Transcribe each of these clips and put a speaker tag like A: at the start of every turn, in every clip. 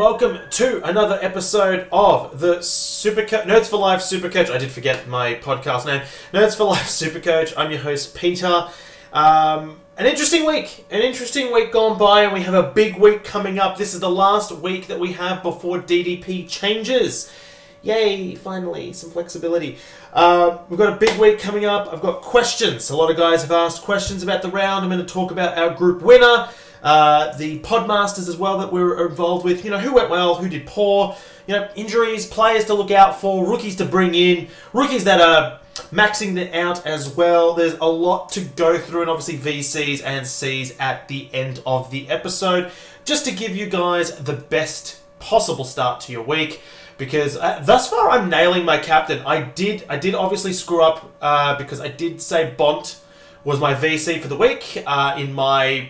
A: welcome to another episode of the Nerds for Life Supercoach. I did forget my podcast name. Nerds for Life Supercoach. I'm your host, Peter. An interesting week gone by, and we have a big week coming up. This is the last week that we have before DDP changes. Yay, finally, some flexibility. We've got a big week coming up. I've got questions. A lot of guys have asked questions about the round. I'm going to talk about our group winner, the PodMasters as well that we're involved with. You know, who went well, who did poor, you know, injuries, players to look out for, rookies to bring in, rookies that are maxing it out as well. There's a lot to go through, and obviously VCs and Cs at the end of the episode, just to give you guys the best possible start to your week. Because thus far I'm nailing my captain. I did obviously screw up because I did say Bont was my VC for the week in my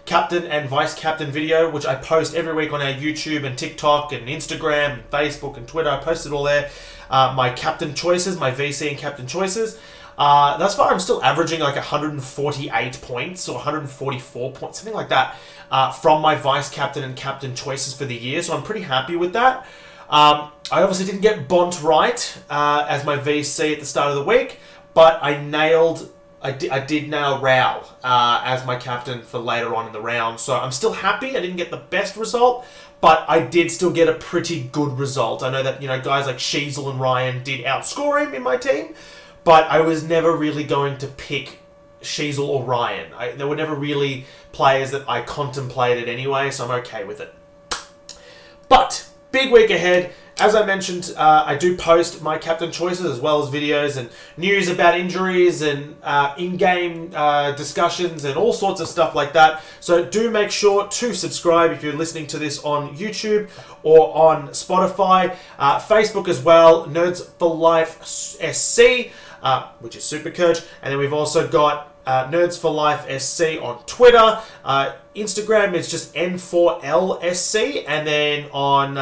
A: captain and vice captain video, which I post every week on our YouTube and TikTok and Instagram and Facebook and Twitter. I post it all there. My captain choices, my VC and captain choices. Thus far I'm still averaging like 148 points or 144 points, something like that, from my vice captain and captain choices for the year. So I'm pretty happy with that. I obviously didn't get Bont right as my VC at the start of the week, but I did nail Rao as my captain for later on in the round. So I'm still happy. I didn't get the best result, but I did still get a pretty good result. I know that, you know, guys like Sheasel and Ryan did outscore him in my team, but I was never really going to pick Sheasel or Ryan. They were never really players that I contemplated anyway, so I'm okay with it. But big week ahead. As I mentioned, I do post my captain choices as well as videos and news about injuries and in-game discussions and all sorts of stuff like that. So do make sure to subscribe if you're listening to this on YouTube or on Spotify. Facebook as well, Nerds for Life SC, which is Supercoach. And then we've also got Nerds for Life SC on Twitter. Instagram is just N4LSC. And then on,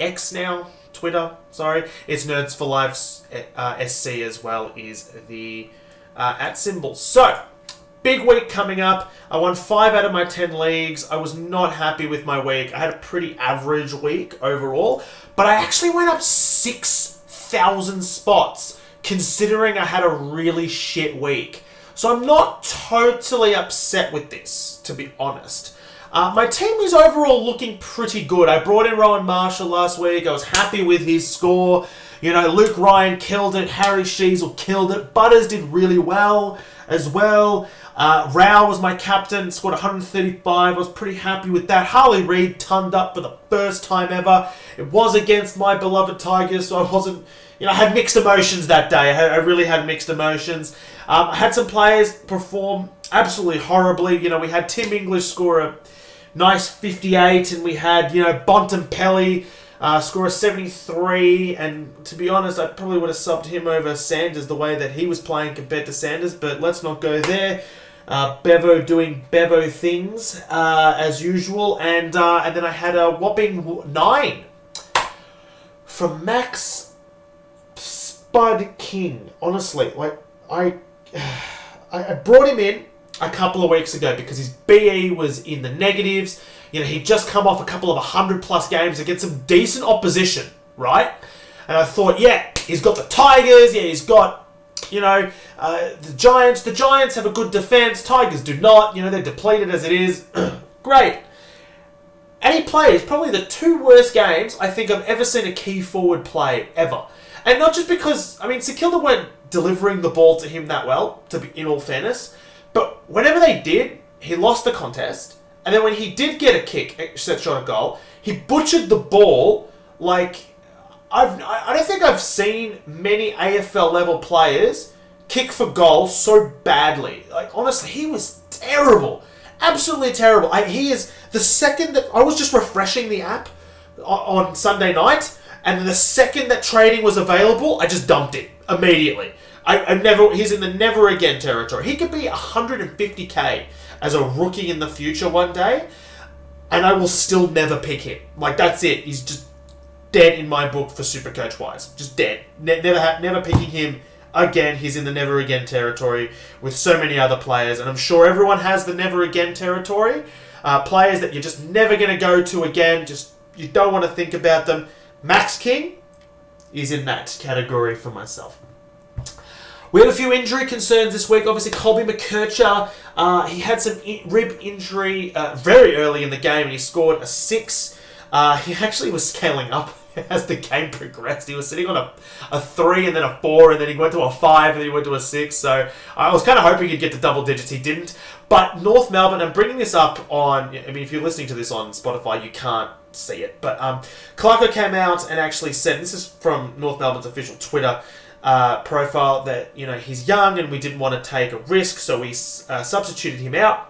A: X now? Twitter, sorry. It's Nerds for Life SC as well is the @ symbol. So, big week coming up. I won 5 out of my 10 leagues. I was not happy with my week. I had a pretty average week overall. But I actually went up 6,000 spots, considering I had a really shit week. So I'm not totally upset with this, to be honest. My team is overall looking pretty good. I brought in Rowan Marshall last week. I was happy with his score. You know, Luke Ryan killed it. Harry Sheasel killed it. Butters did really well as well. Rao was my captain, scored 135. I was pretty happy with that. Harley Reid turned up for the first time ever. It was against my beloved Tigers, so I wasn't... You know, I had mixed emotions that day. I really had mixed emotions. I had some players perform absolutely horribly. You know, we had Tim English score a nice 58, and we had, you know, Bontempelli score a 73. And to be honest, I probably would have subbed him over Sanders the way that he was playing compared to Sanders, but let's not go there. Bevo doing Bevo things as usual. And then I had a whopping 9 from Max Bud King. Honestly, like I brought him in a couple of weeks ago because his BE was in the negatives. You know, he'd just come off a couple of 100+ games against some decent opposition, right? And I thought, yeah, he's got the Tigers. Yeah, he's got, you know, the Giants. The Giants have a good defense. Tigers do not. You know, they're depleted as it is. Great. And he plays probably the 2 worst games I think I've ever seen a key forward play ever. And not just because, I mean, St Kilda weren't delivering the ball to him that well, to be, in all fairness, but whenever they did, he lost the contest. And then when he did get a kick, set shot a goal, he butchered the ball like... I don't think I've seen many AFL level players kick for goals so badly. Like, honestly, he was terrible. Absolutely terrible. He is the second that... I was just refreshing the app on Sunday night, and then the second that trading was available, I just dumped it immediately. He's in the never again territory. He could be 150k as a rookie in the future one day, and I will still never pick him. Like, that's it. He's just dead in my book for Supercoach wise. Just dead. Never picking him again. He's in the never again territory with so many other players, and I'm sure everyone has the never again territory. Players that you're just never going to go to again, just you don't want to think about them. Max King is in that category for myself. We have a few injury concerns this week. Obviously, Colby McKercher, he had some rib injury very early in the game, and he scored a 6. He actually was scaling up as the game progressed. He was sitting on a 3 and then a 4, and then he went to a 5 and then he went to a 6. So I was kind of hoping he'd get to double digits. He didn't. But North Melbourne, I'm bringing this up on, I mean, if you're listening to this on Spotify, you can't see it. But Clarko came out and actually said, this is from North Melbourne's official Twitter profile, that, you know, he's young and we didn't want to take a risk, so we substituted him out.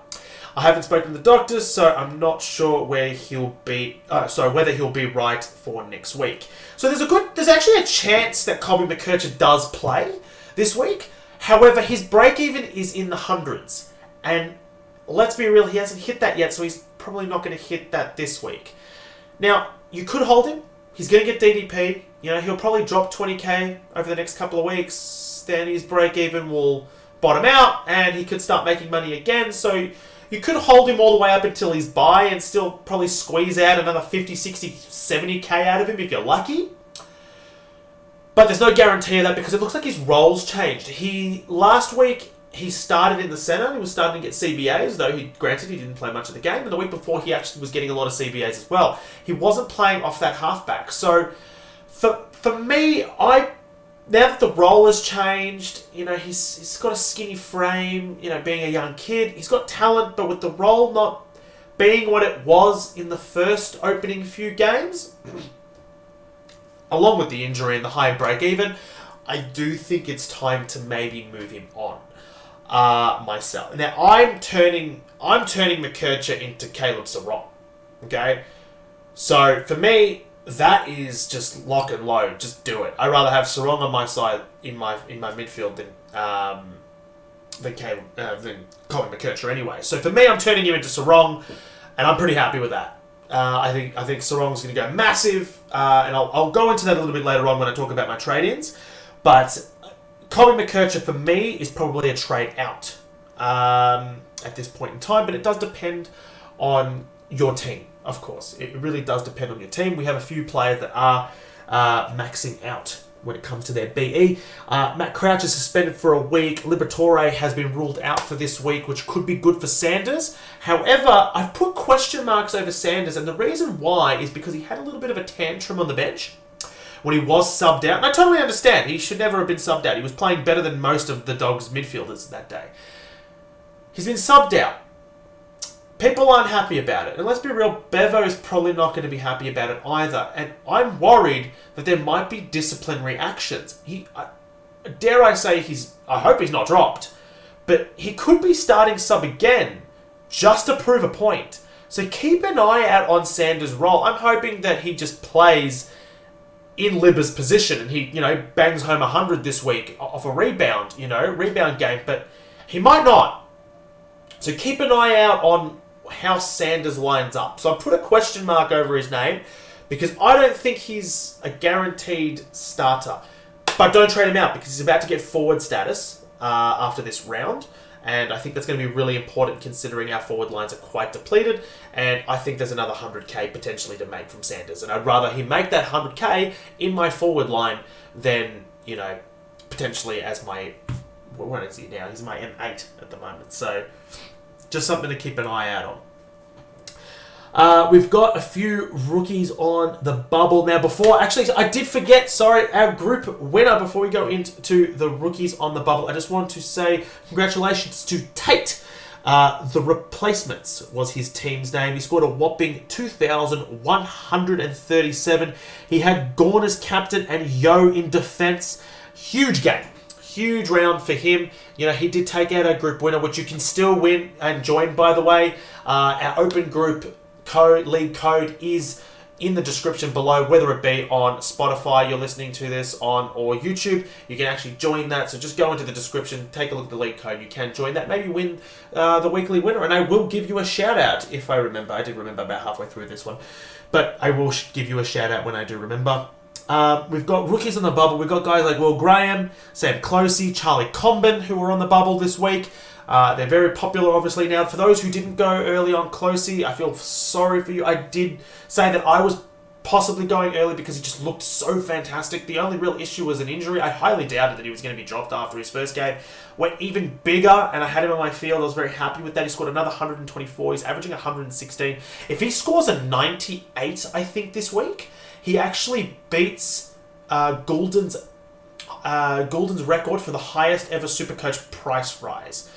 A: I haven't spoken to the doctors, so I'm not sure where he'll be. Whether he'll be right for next week. So there's actually a chance that Colby McKercher does play this week. However, his break even is in the hundreds, and let's be real, he hasn't hit that yet, so he's probably not going to hit that this week. Now, you could hold him. He's going to get DDP. You know, he'll probably drop 20k over the next couple of weeks. Then his break even will bottom out, and he could start making money again. So you could hold him all the way up until his bye and still probably squeeze out another 50, 60, 70k out of him if you're lucky. But there's no guarantee of that because it looks like his role's changed. Last week, he started in the centre. He was starting to get CBAs, though he didn't play much of the game. And the week before, he actually was getting a lot of CBAs as well. He wasn't playing off that halfback. So for me, now that the role has changed, you know, he's got a skinny frame, you know, being a young kid. He's got talent, but with the role not being what it was in the first opening few games, along with the injury and the high break-even, I do think it's time to maybe move him on myself. Now, I'm turning McKercher into Caleb Serong, okay? So, for me, that is just lock and load. Just do it. I'd rather have Serong on my side in my midfield than Colin McKercher anyway. So for me, I'm turning him into Serong, and I'm pretty happy with that. I think Serong's going to go massive, and I'll go into that a little bit later on when I talk about my trade-ins. But Colin McKercher for me is probably a trade out at this point in time, but it does depend on your team. Of course, it really does depend on your team. We have a few players that are maxing out when it comes to their BE. Matt Crouch is suspended for a week. Liberatore has been ruled out for this week, which could be good for Sanders. However, I've put question marks over Sanders, and the reason why is because he had a little bit of a tantrum on the bench when he was subbed out. And I totally understand. He should never have been subbed out. He was playing better than most of the Dogs' midfielders that day. He's been subbed out. People aren't happy about it. And let's be real, Bevo is probably not going to be happy about it either. And I'm worried that there might be disciplinary actions. Dare I say I hope he's not dropped, but he could be starting sub again just to prove a point. So keep an eye out on Sanders' role. I'm hoping that he just plays in Libba's position and he, bangs home 100 this week off a rebound game, but he might not. So keep an eye out on how Sanders lines up. So I put a question mark over his name because I don't think he's a guaranteed starter. But don't trade him out because he's about to get forward status after this round. And I think that's going to be really important considering our forward lines are quite depleted. And I think there's another 100k potentially to make from Sanders. And I'd rather he make that 100k in my forward line than, potentially as my... What is he now? He's my M8 at the moment. So just something to keep an eye out on. We've got a few rookies on the bubble. Now, I did forget, our group winner, before we go into the rookies on the bubble, I just want to say congratulations to Tate. The Replacements was his team's name. He scored a whopping 2,137. He had Gorn as captain and Yo in defense. Huge game. Huge round for him. He did take out our group winner, which you can still win and join, by the way. Our open group league code is in the description below, whether it be on Spotify, you're listening to this on, or YouTube. You can actually join that. So just go into the description, take a look at the league code. You can join that. Maybe win the weekly winner. And I will give you a shout out if I remember. I did remember about halfway through this one. But I will give you a shout out when I do remember. We've got rookies on the bubble. We've got guys like Will Graham, Sam Clohesy, Charlie Comben, who were on the bubble this week. They're very popular, obviously. Now, for those who didn't go early on Clohesy, I feel sorry for you. I did say that I was possibly going early because he just looked so fantastic. The only real issue was an injury. I highly doubted that he was going to be dropped after his first game. Went even bigger, and I had him on my field. I was very happy with that. He scored another 124. He's averaging 116. If he scores a 98, I think, this week, he actually beats Goulden's record for the highest ever Supercoach price rise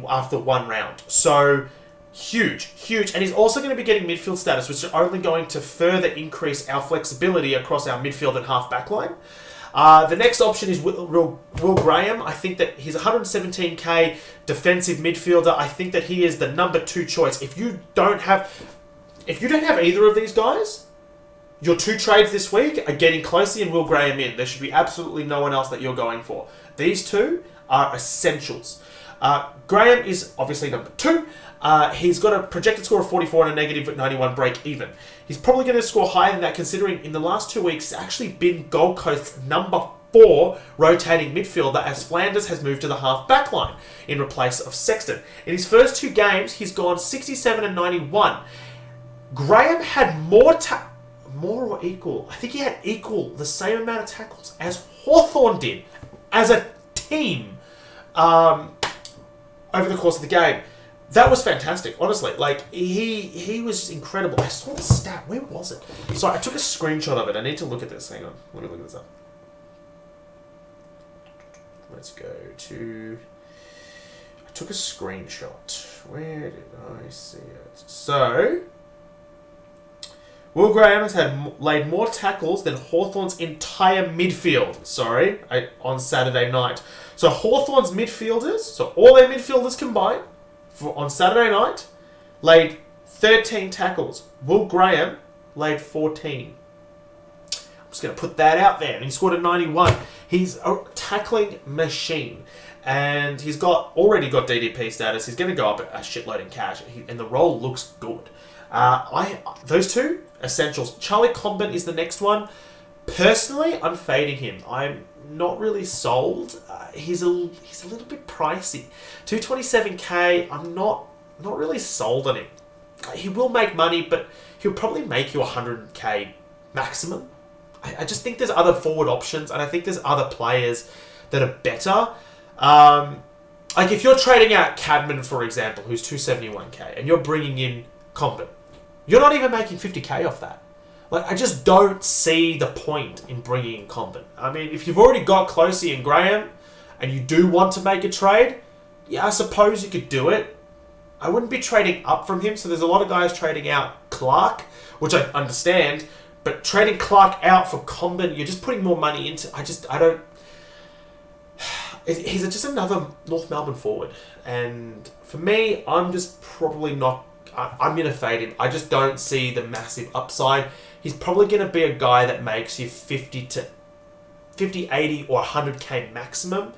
A: after one round. So huge. And he's also going to be getting midfield status, which is only going to further increase our flexibility across our midfield and half back line. The next option is Will Graham. I think that he's 117k defensive midfielder. I think that he is the number 2 choice. If you don't have either of these guys, your 2 trades this week are getting Clohesy and Will Graham in. There should be absolutely no one else that you're going for. These 2 are essentials. Graham is obviously number 2. He's got a projected score of 44 and a negative 91 break even. He's probably going to score higher than that, considering in the last 2 weeks he's actually been Gold Coast's number 4 rotating midfielder, as Flanders has moved to the half back line in replace of Sexton. In his first 2 games, he's gone 67 and 91. Graham had more or equal. I think he had the same amount of tackles as Hawthorn did as a team over the course of the game. That was fantastic, honestly. Like, he was incredible. I saw the stat. Where was it? So I took a screenshot of it. I need to look at this. Hang on. Let me look this up. Let's go to... I took a screenshot. Where did I see it? So... Will Graham has laid more tackles than Hawthorn's entire midfield, on Saturday night. So Hawthorn's midfielders, so all their midfielders combined, on Saturday night, laid 13 tackles. Will Graham laid 14. I'm just going to put that out there. And he scored a 91. He's a tackling machine. And he's already got DDP status. He's going to go up a shitload in cash. And the role looks good. Those 2, essentials. Charlie Comben is the next one. Personally, I'm fading him. I'm not really sold. He's a little bit pricey. 227k, I'm not really sold on him. He will make money, but he'll probably make you 100k maximum. I just think there's other forward options, and I think there's other players that are better. Like if you're trading out Cadman, for example, who's 271k, and you're bringing in Comben, you're not even making 50k off that. Like, I just don't see the point in bringing in Comben. I mean, if you've already got Clohesy and Graham, and you do want to make a trade, yeah, I suppose you could do it. I wouldn't be trading up from him, so there's a lot of guys trading out Clark, which I understand, but trading Clark out for Comben, you're just putting more money into... I don't... He's just another North Melbourne forward, and for me, I'm just probably not... I'm going to fade him. I just don't see the massive upside. He's probably going to be a guy that makes you 50, 80, or 100k maximum.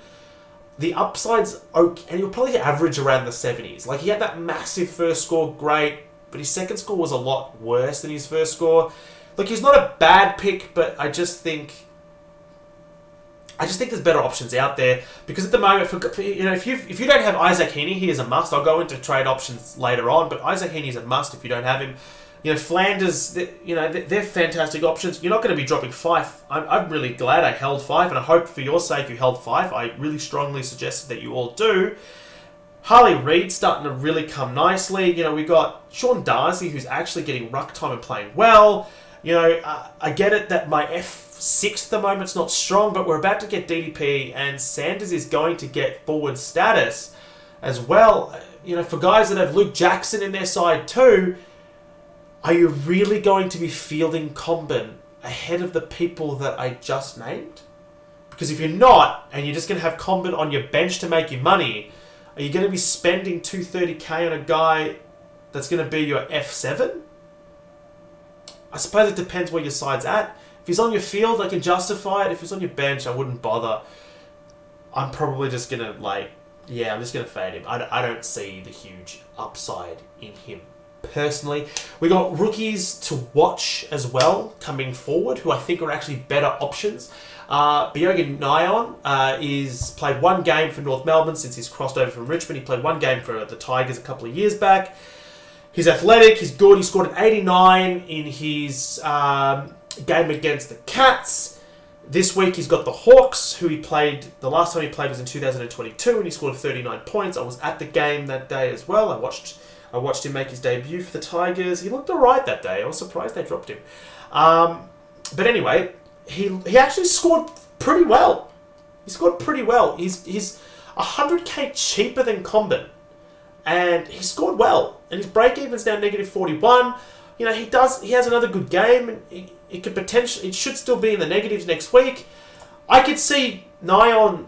A: The upside's okay, and he'll probably average around the 70s. Like, he had that massive first score, great, but his second score was a lot worse than his first score. Look, he's not a bad pick, but I just think there's better options out there, because at the moment, if you don't have Isaac Heaney, he is a must. I'll go into trade options later on, but Isaac Heaney is a must if you don't have him. Flanders, they're fantastic options. You're not going to be dropping Fife. I'm really glad I held Fife, and I hope for your sake you held Fife. I really strongly suggested that you all do. Harley Reid's starting to really come nicely. We got Sean Darcy, who's actually getting ruck time and playing well. I get it that my F6 at the moment's not strong, but we're about to get DDP, and Sanders is going to get forward status as well. For guys that have Luke Jackson in their side too, are you really going to be fielding Comben ahead of the people that I just named? Because if you're not, and you're just going to have Comben on your bench to make you money, are you going to be spending 230k on a guy that's going to be your F7? I suppose it depends where your side's at. If he's on your field, I can justify it. If he's on your bench, I wouldn't bother. I'm probably just going to, I'm just going to fade him. I don't see the huge upside in him. personally. We got rookies to watch as well coming forward, who I think are actually better options. Bjorgen Nyon is played one game for North Melbourne since he's crossed over from Richmond. He played one game for the Tigers a couple of years back. He's athletic, he's good, he scored an 89 in his game against the Cats. This week he's got the Hawks, who he played, the last time he played was in 2022, and he scored 39 points. I was at the game that day as well. I watched him make his debut for the Tigers. He looked alright that day. I was surprised they dropped him. But anyway, he actually scored pretty well. He scored pretty well. He's 100k cheaper than Comben, and he scored well. And his break-even's now negative 41. You know, he has another good game, and it should still be in the negatives next week. I could see Nyon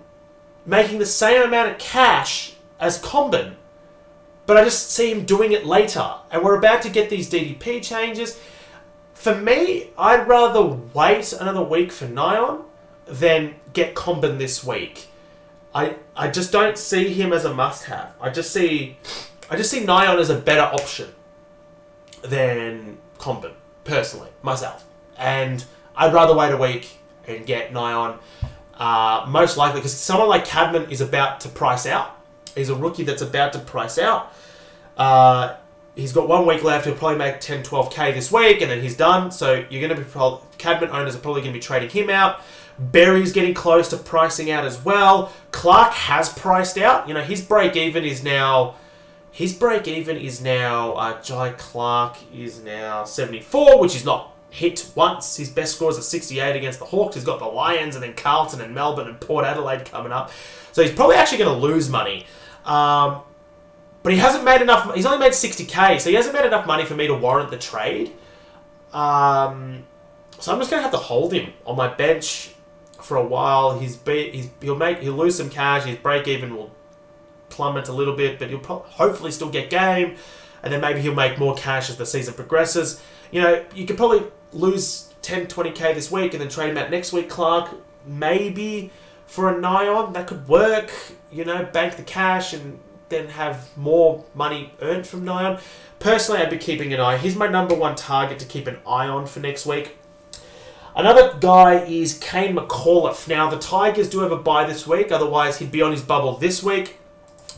A: making the same amount of cash as Comben, but I just see him doing it later. And we're about to get these DDP changes. For me, I'd rather wait another week for Nyon than get Comben this week. I just don't see him as a must-have. I just see Nyon as a better option than Comben, personally, myself. And I'd rather wait a week and get Nyon, most likely, because someone like Cadman is about to price out. He's a rookie that's about to price out. He's got 1 week left. He'll probably make 10, 12k this week, and then he's done. So you're going to be Cadman owners are probably going to be trading him out. Berry's getting close to pricing out as well. Clark has priced out. You know, his break even is now. Jai Clark is now 74, which is not hit once. His best score is at 68 against the Hawks. He's got the Lions and then Carlton and Melbourne and Port Adelaide coming up. So he's probably actually going to lose money. But he hasn't made enough. He's only made 60k, so he hasn't made enough money for me to warrant the trade. So I'm just going to have to hold him on my bench for a while. He'll lose some cash. His break even will plummet a little bit, but he'll hopefully still get game, and then maybe he'll make more cash as the season progresses. You know, you could probably lose 10, 20k this week and then trade him out next week, Clark. Maybe for a Nyon, that could work. You know, bank the cash and then have more money earned from Nyon. Personally, I'd be keeping an eye. He's my number one target to keep an eye on for next week. Another guy is Kane McAuliffe. Now, the Tigers do have a bye this week, otherwise he'd be on his bubble this week.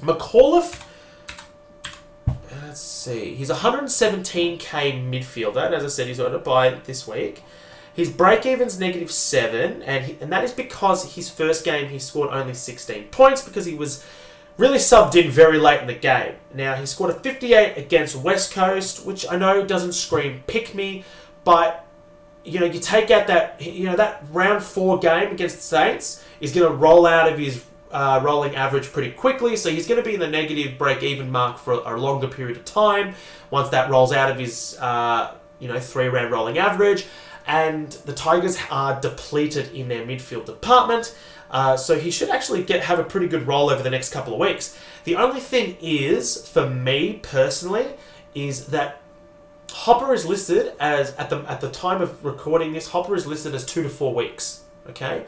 A: McAuliffe, let's see, he's 117k midfielder, and as I said, he's on a bye this week. His break-even's -7, and that is because his first game he scored only 16 points because he was really subbed in very late in the game. Now, he scored a 58 against West Coast, which I know doesn't scream pick me, but you know, you take out that round 4 game against the Saints is going to roll out of his rolling average pretty quickly, so he's going to be in the negative break-even mark for a longer period of time once that rolls out of his 3-round rolling average. And the Tigers are depleted in their midfield department, so he should actually have a pretty good roll over the next couple of weeks. The only thing is, for me personally, is that Hopper is listed as at the time of recording this. Hopper is listed as 2 to 4 weeks. Okay.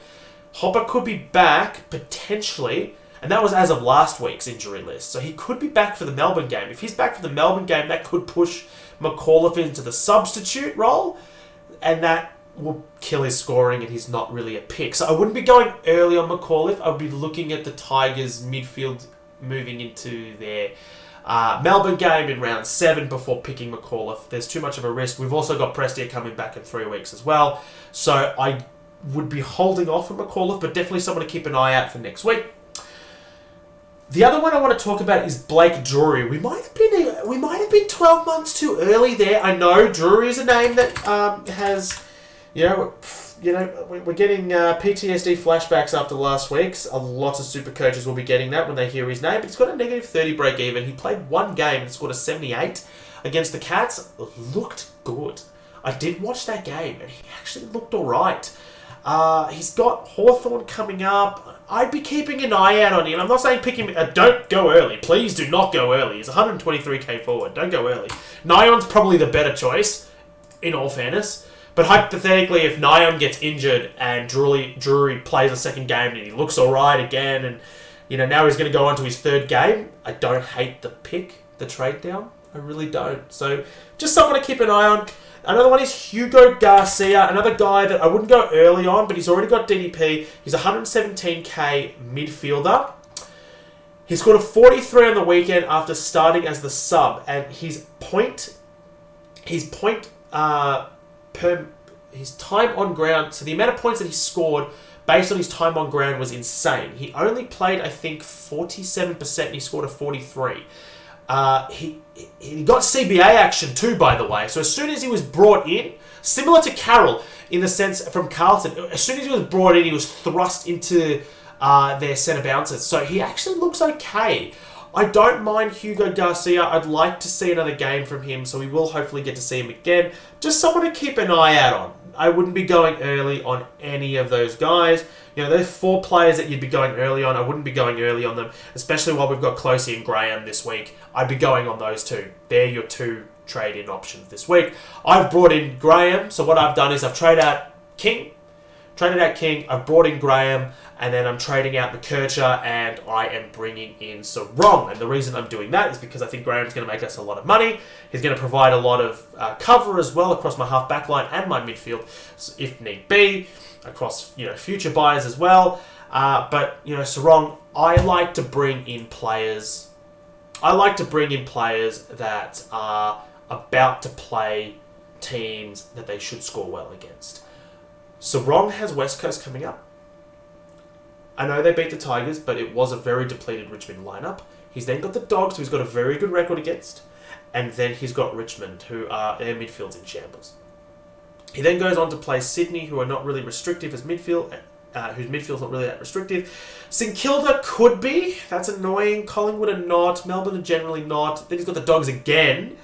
A: Hopper could be back, potentially, and that was as of last week's injury list. So he could be back for the Melbourne game. If he's back for the Melbourne game, that could push McAuliffe into the substitute role, and that will kill his scoring, and he's not really a pick. So I wouldn't be going early on McAuliffe. I would be looking at the Tigers' midfield moving into their Melbourne game in round 7 before picking McAuliffe. There's too much of a risk. We've also got Prestia coming back in 3 weeks as well. So I would be holding off on McAuliffe, but definitely someone to keep an eye out for next week. The other one I want to talk about is Blake Drury. We might have been 12 months too early there. I know Drury is a name that has, we're getting PTSD flashbacks after last week's. Lots of super coaches will be getting that when they hear his name. But he's got a -30 break even. He played one game and scored a 78 against the Cats. Looked good. I did watch that game and he actually looked all right. He's got Hawthorn coming up. I'd be keeping an eye out on him. I'm not saying pick him. Don't go early. Please do not go early. He's 123k forward. Don't go early. Nyon's probably the better choice, in all fairness. But hypothetically, if Nyon gets injured and Drury plays a second game and he looks all right again, and now he's going to go on to his 3rd game, I don't hate the pick, the trade down. I really don't. So just someone to keep an eye on. Another one is Hugo Garcia, another guy that I wouldn't go early on, but he's already got DDP. He's a 117k midfielder. He scored a 43 on the weekend after starting as the sub, and his time on ground, so the amount of points that he scored based on his time on ground was insane. He only played, I think, 47%, and he scored a 43. He got CBA action too, by the way. So as soon as he was brought in, similar to Carroll in the sense from Carlton, as soon as he was brought in, he was thrust into their centre bouncers. So he actually looks okay. I don't mind Hugo Garcia. I'd like to see another game from him, so we will hopefully get to see him again. Just someone to keep an eye out on. I wouldn't be going early on any of those guys. You know, there's 4 players that you'd be going early on. I wouldn't be going early on them, especially while we've got Clohesy and Graham this week. I'd be going on those 2. They're your 2 trade-in options this week. I've brought in Graham, so what I've done is I've traded out King, I've brought in Graham, and then I'm trading out McKercher, and I am bringing in Serong. And the reason I'm doing that is because I think Graham's going to make us a lot of money. He's going to provide a lot of cover as well across my half-back line and my midfield, if need be, across future buyers as well. But Serong, I like to bring in players. I like to bring in players that are about to play teams that they should score well against. Serong has West Coast coming up. I know they beat the Tigers, but it was a very depleted Richmond lineup. He's then got the Dogs, who he's got a very good record against, and then he's got Richmond, who are their midfield's in shambles. He then goes on to play Sydney, who are not really restrictive as midfield, whose midfield's not really that restrictive. St Kilda could be. That's annoying. Collingwood are not. Melbourne are generally not. Then he's got the Dogs again.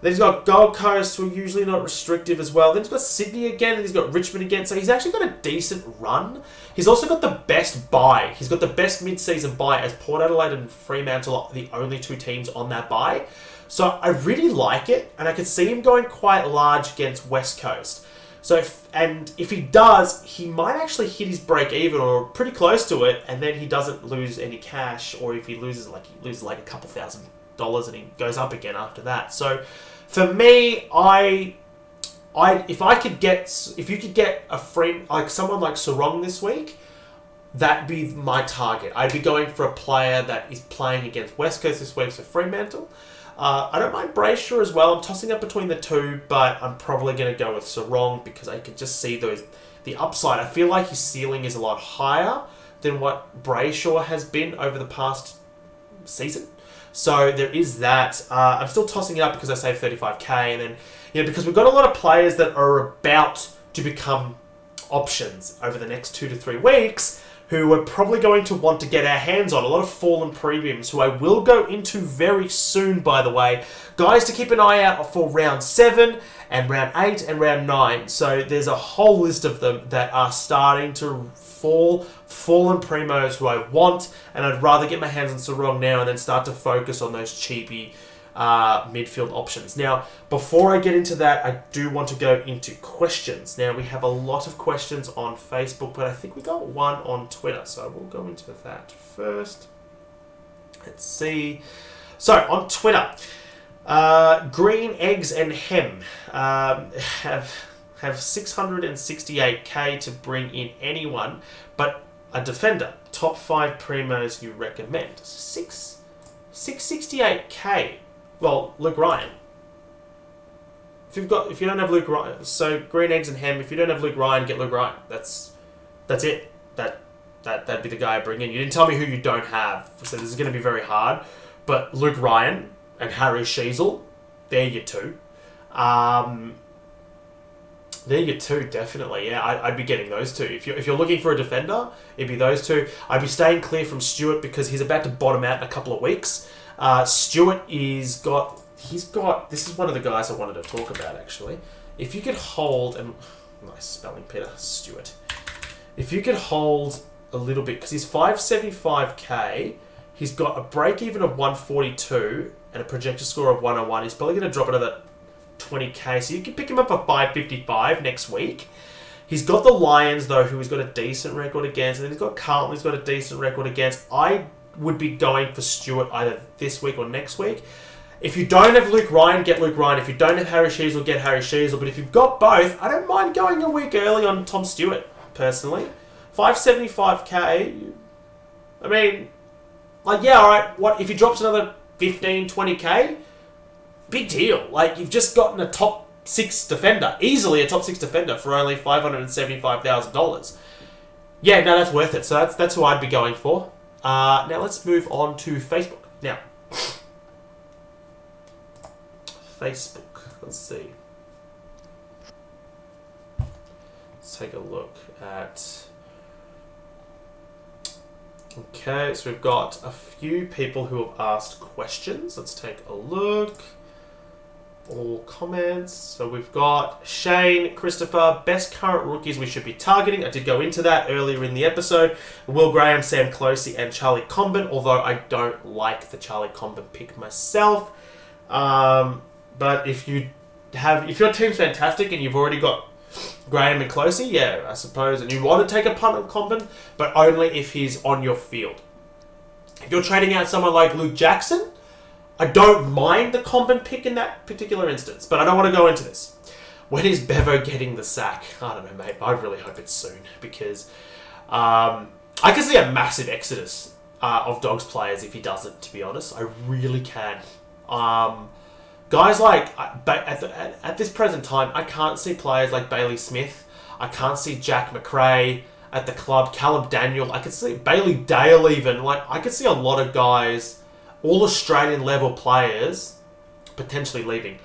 A: Then he's got Gold Coast, who are usually not restrictive as well. Then he's got Sydney again, and he's got Richmond again. So he's actually got a decent run. He's also got the best bye. He's got the best mid-season bye, as Port Adelaide and Fremantle are the only 2 teams on that bye. So I really like it, and I could see him going quite large against West Coast. So if he does, he might actually hit his break even or pretty close to it, and then he doesn't lose any cash, or if he loses like a couple $1,000 and he goes up again after that. So for me, if you could get a friend like someone like Serong this week, that'd be my target. I'd be going for a player that is playing against West Coast this week, so Fremantle. I don't mind Brayshaw as well. I'm tossing up between the 2, but I'm probably going to go with Serong because I can just see the upside. I feel like his ceiling is a lot higher than what Brayshaw has been over the past season. So there is that. I'm still tossing it up because I saved 35k, and then because we've got a lot of players that are about to become options over the next 2 to 3 weeks, who we're probably going to want to get our hands on. A lot of fallen premiums, who I will go into very soon, by the way. Guys to keep an eye out for round 7 and round 8 and round 9. So there's a whole list of them that are starting to fallen primos who I want, and I'd rather get my hands on Serong now and then start to focus on those cheapy midfield options. Now, before I get into that, I do want to go into questions. Now, we have a lot of questions on Facebook, but I think we got one on Twitter, so we'll go into that first. Let's see. So, on Twitter, Green Eggs and Hem have 668k to bring in anyone, but a defender. Top 5 primos you recommend. 668k. Well, Luke Ryan. If you don't have Luke Ryan, so Green Eggs and Ham. If you don't have Luke Ryan, get Luke Ryan. That's it. That'd be the guy I bring in. You didn't tell me who you don't have, so this is going to be very hard. But Luke Ryan and Harry Sheasel, they're your 2. They're your 2, definitely. Yeah, I'd be getting those 2. If you're looking for a defender, it'd be those 2. I'd be staying clear from Stewart because he's about to bottom out in a couple of weeks. Stewart this is one of the guys I wanted to talk about, actually. If you could hold, and nice spelling, Peter, Stewart. If you could hold a little bit, because he's 575k, he's got a break even of 142 and a projected score of 101. He's probably going to drop another 20k, so you can pick him up at 555 next week. He's got the Lions, though, who he's got a decent record against, and then he's got Carlton, who's got a decent record against. I would be going for Stewart either this week or next week. If you don't have Luke Ryan, get Luke Ryan. If you don't have Harry Sheezel, get Harry Sheezel. But if you've got both, I don't mind going a week early on Tom Stewart, personally. 575k, I mean, like, yeah, alright, what, if he drops another 15, 20k, big deal. Like, you've just gotten a top 6 defender, easily a top 6 defender for only $575,000. Yeah, no, that's worth it. So that's who I'd be going for. Now let's move on to Facebook. Now, Facebook, let's see. Let's take a look at... Okay, so we've got a few people who have asked questions. Let's take a look. All comments. So we've got Shane, Christopher, best current rookies we should be targeting. I did go into that earlier in the episode. Will Graham, Sam Clohesy, and Charlie Comben, although I don't like the Charlie Comben pick myself. But if your team's fantastic and you've already got Graham and Clohesy, yeah, I suppose, and you want to take a punt on Comben, but only if he's on your field. If you're trading out someone like Luke Jackson, I don't mind the Comben pick in that particular instance, but I don't want to go into this. When is Bevo getting the sack? I don't know, mate. I really hope it's soon, because I can see a massive exodus of Dogs players if he doesn't, to be honest. I really can. Guys like, at this present time, I can't see players like Bailey Smith. I can't see Jack McRae at the club. Callum Daniel. I could see Bailey Dale even. Like, I could see a lot of guys, all Australian level players, potentially leaving.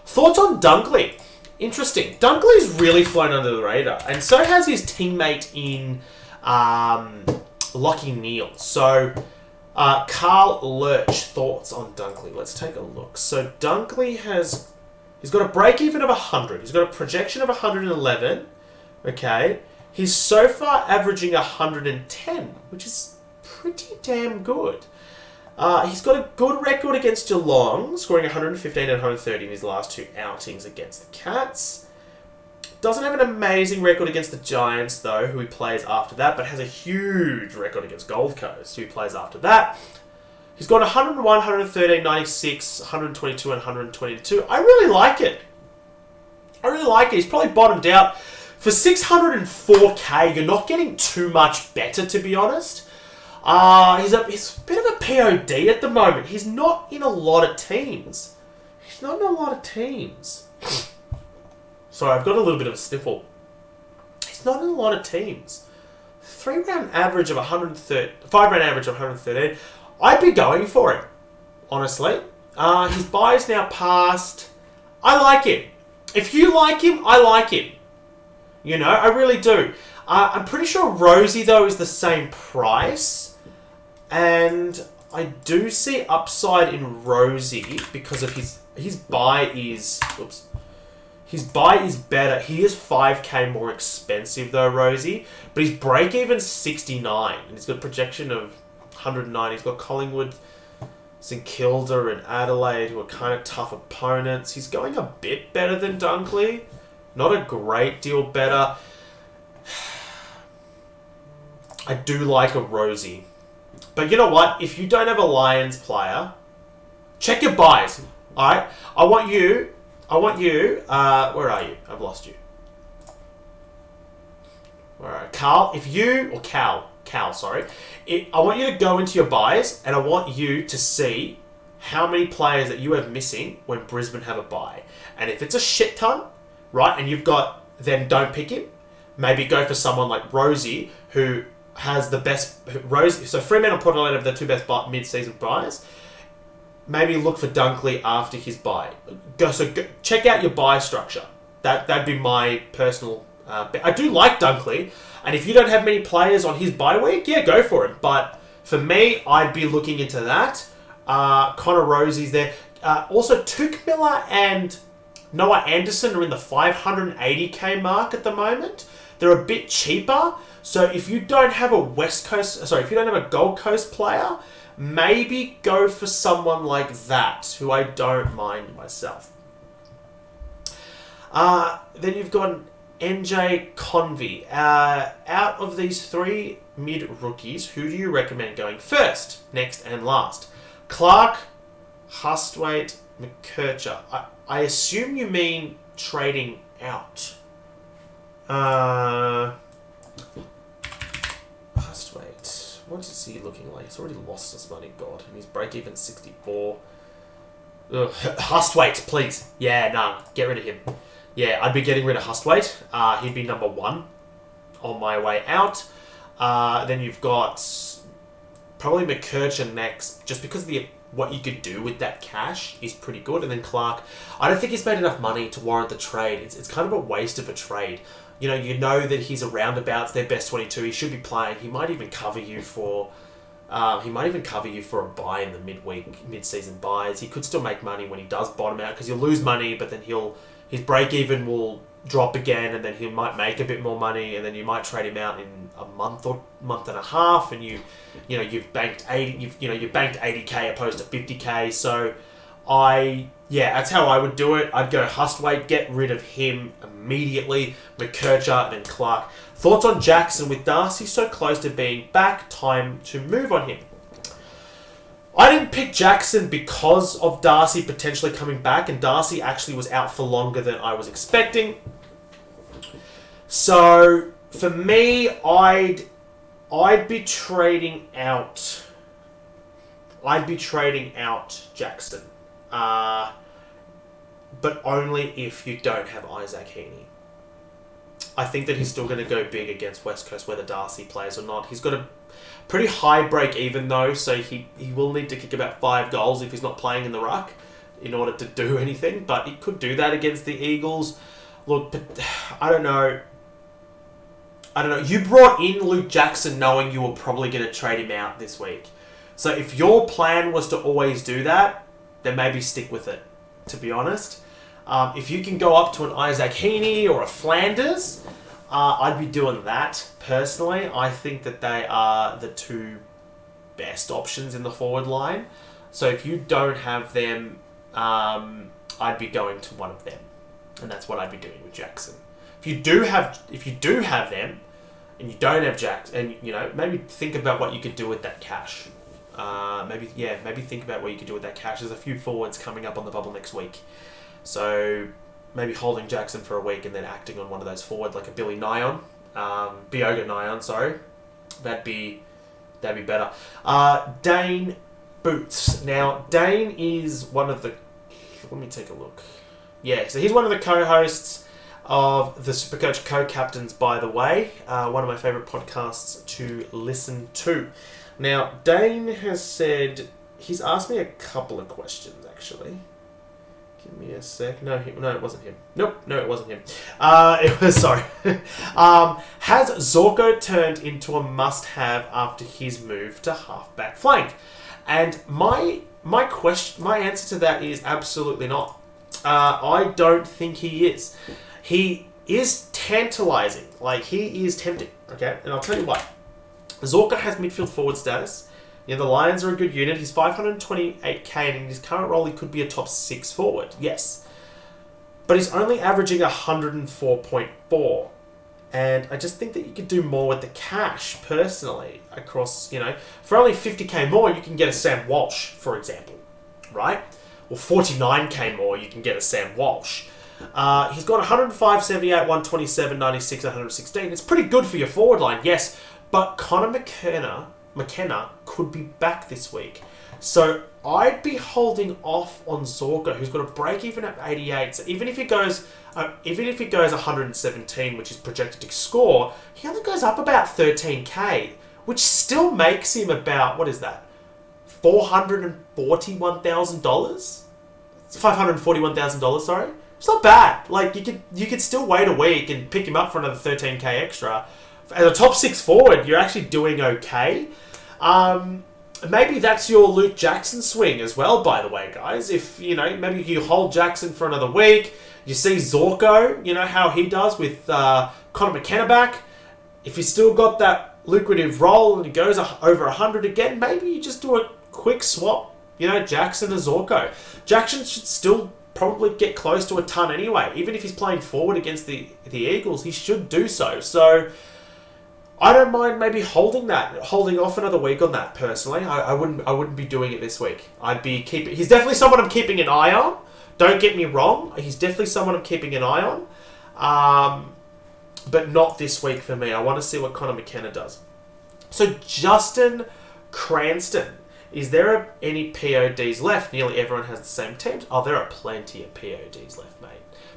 A: Thoughts on Dunkley? Interesting. Dunkley's really flown under the radar. And so has his teammate in Lockie Neal. So... Carl Lurch, thoughts on Dunkley. Let's take a look. So Dunkley he's got a break-even of 100. He's got a projection of 111. Okay. He's so far averaging 110, which is pretty damn good. He's got a good record against Geelong, scoring 115 and 130 in his last 2 outings against the Cats. Doesn't have an amazing record against the Giants, though, who he plays after that, but has a huge record against Gold Coast, who he plays after that. He's got 101, 113, 96, 122, and 122. I really like it. He's probably bottomed out. For 604k, you're not getting too much better, to be honest. He's a bit of a POD at the moment. He's not in a lot of teams. Sorry, I've got a little bit of a sniffle. He's not in a lot of teams. 5-round average of 113. I'd be going for him, honestly. His buy is now passed. I like him. If you like him, I like him. You know, I really do. I'm pretty sure Rosie, though, is the same price. And I do see upside in Rosie because of his buy is... Oops. His buy is better. He is 5k more expensive though, Rosie. But his break-even's 69. And he's got a projection of 109. He's got Collingwood, St Kilda and Adelaide, who are kind of tough opponents. He's going a bit better than Dunkley. Not a great deal better. I do like a Rosie. But you know what? If you don't have a Lions player, check your buys. Alright? I want you, where are you? I've lost you. Where are you? Carl, sorry. I want you to go into your buys and I want you to see how many players that you have missing when Brisbane have a buy. And if it's a shit ton, right, and you've got, then don't pick him. Maybe go for someone like Rosie, who has the best... So Fremantle and Port Adelaide have the 2 best mid-season buys. Maybe look for Dunkley after his buy. Go check out your buy structure. That'd be my personal... I do like Dunkley, and if you don't have many players on his bye week, yeah, go for it. But for me, I'd be looking into that. Connor Rosie's there. Also, Touk Miller and Noah Anderson are in the 580k mark at the moment. They're a bit cheaper. So if you don't have a if you don't have a Gold Coast player, maybe go for someone like that, who I don't mind myself. Then you've got NJ Convey. Out of these 3 mid-rookies, who do you recommend going first, next, and last? Clark, Hustwaite, McKercher. I assume you mean trading out. Hustwaite. What is he looking like? He's already lost his money, God. And he's break-even 64. Ugh. Hustwaite, please. Yeah, nah. Get rid of him. Yeah, I'd be getting rid of Hustwaite. He'd be number 1 on my way out. Then you've got probably McKercher next, just because what you could do with that cash is pretty good. And then Clark, I don't think he's made enough money to warrant the trade. It's kind of a waste of a trade. You know that he's a roundabouts, their best 22. He should be playing. He might even cover you for a buy in the mid-season buys. He could still make money when he does bottom out, because he'll lose money, but then his break-even will drop again, and then he might make a bit more money, and then you might trade him out in a month or month and a half, and you've banked 80k opposed to 50k. So that's how I would do it. I'd go Hustwaite, get rid of him immediately, McKercher, and then Clark. Thoughts on Jackson? With Darcy so close to being back, time to move on him. I didn't pick Jackson because of Darcy potentially coming back, and Darcy actually was out for longer than I was expecting. So for me, I'd be trading out. I'd be trading out Jackson, but only if you don't have Isaac Heaney. I think that he's still going to go big against West Coast, whether Darcy plays or not. He's got a pretty high break even though, so he will need to kick about 5 goals if he's not playing in the ruck in order to do anything, but he could do that against the Eagles. Look, but I don't know. You brought in Luke Jackson knowing you were probably going to trade him out this week. So if your plan was to always do that, then maybe stick with it, to be honest. If you can go up to an Isaac Heaney or a Flanders, I'd be doing that, personally. I think that they are the 2 best options in the forward line. So if you don't have them, I'd be going to one of them. And that's what I'd be doing with Jackson. If you do have them, and you don't have Jackson, and maybe think about what you could do with that cash. Maybe think about what you could do with that cash. There's a few forwards coming up on the bubble next week. So maybe holding Jackson for a week and then acting on one of those forward, like a Billy Nyon, Bioga Nyon, sorry. That'd be better. Dane Boots. Now, Dane is one of the... Let me take a look. Yeah, so he's one of the co-hosts of the Supercoach co-captains, by the way. One of my favourite podcasts to listen to. Now, Dane has said... He's asked me a couple of questions, actually. Give me a sec. No, it wasn't him. Nope, no, it wasn't him. It was, sorry. Has Zorko turned into a must-have after his move to halfback flank? And my answer to that is absolutely not. I don't think he is. He is tantalising. Like, he is tempting. Okay, and I'll tell you why. Zorko has midfield forward status. The Lions are a good unit. He's 528k, and in his current role, he could be a top 6 forward. Yes. But he's only averaging 104.4. And I just think that you could do more with the cash, personally, across, for only 50k more, you can get a Sam Walsh, for example. Right? Or 49k more, you can get a Sam Walsh. He's got 105, 78, 127, 96, 116. It's pretty good for your forward line, yes. But Connor McKenna could be back this week. So I'd be holding off on Zorko, who's got a break even at 88. So even if he goes 117, which is projected to score, he only goes up about 13k, which still makes him about, what is that? $441,000? $541,000, sorry. It's not bad. Like, you could still wait a week and pick him up for another 13k extra. As a top 6 forward, you're actually doing okay. Maybe that's your Luke Jackson swing as well, by the way, guys. If, maybe you hold Jackson for another week, you see Zorko, how he does with Connor McKenna back. If he's still got that lucrative role and he goes over 100 again, maybe you just do a quick swap, Jackson and Zorko. Jackson should still probably get close to a ton anyway. Even if he's playing forward against the Eagles, he should do so. So I don't mind maybe holding off another week on that. Personally, I wouldn't be doing it this week. I'd be keeping. He's definitely someone I'm keeping an eye on. Don't get me wrong. He's definitely someone I'm keeping an eye on. But not this week for me. I want to see what Connor McKenna does. So Justin Cranston. Is there any PODs left? Nearly everyone has the same teams. Oh, there are plenty of PODs left, mate.